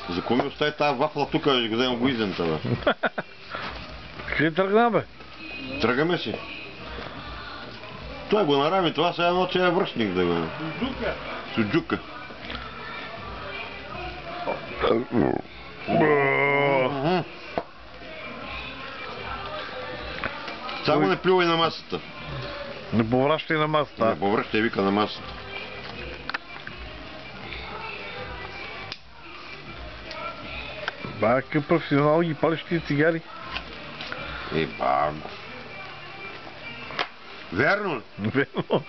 За кой ми остави тази вафла тук, ще го вземам го изента, бе? Къде тръгна, бе? Тръгаме си. Той го нарами, това сега едно, че е връшник да го... Суджука. Суджука. Само не плювай на масата. Не повращай на масата. Не повръщай, вика на масата. Ба, какъв професионал ги палиш тия цигари? Баго. Верно ли? Верно.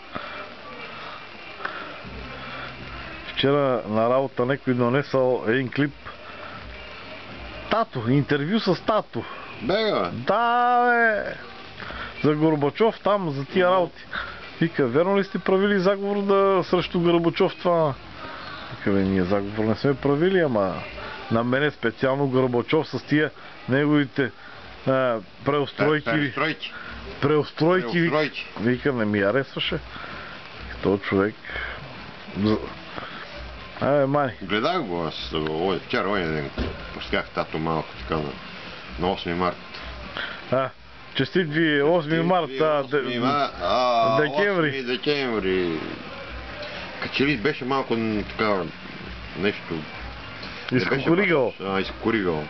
Вчера на работа някой донесъл един клип. Тато, интервю с Тато. Бега, бе. Да, бе! За Горбачов там, за тия работи. Вика, верно ли сте правили заговор срещу Горбачов това? Вика, бе, ние заговор не сме правили, ама на мене специално Горбачов с тия неговите преустройки. Преустройки. Вика, не ми харесваше. То човек... Абе, май. Гледах го аз, вчера оня ден. Пусках Тато малко така на 8 марта. Честит ви 8 марта, декември. Декември. Като ли беше малко така нещо... Изкукуригал. Изкукуригал.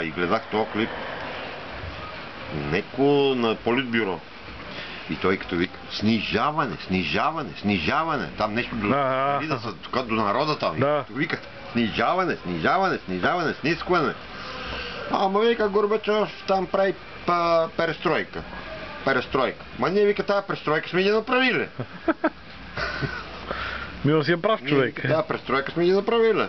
И гледах този клип. Неко на Политбюро. И той като вика, снижаване. Там нещо до народа там. Да. Вика, снижаване, снискване. Ама вика Горбачов там прави перестройка. Ма ние вика тази перестройка сме ги направили. Мило си е прав човек. Тази перестройка сме ги направили.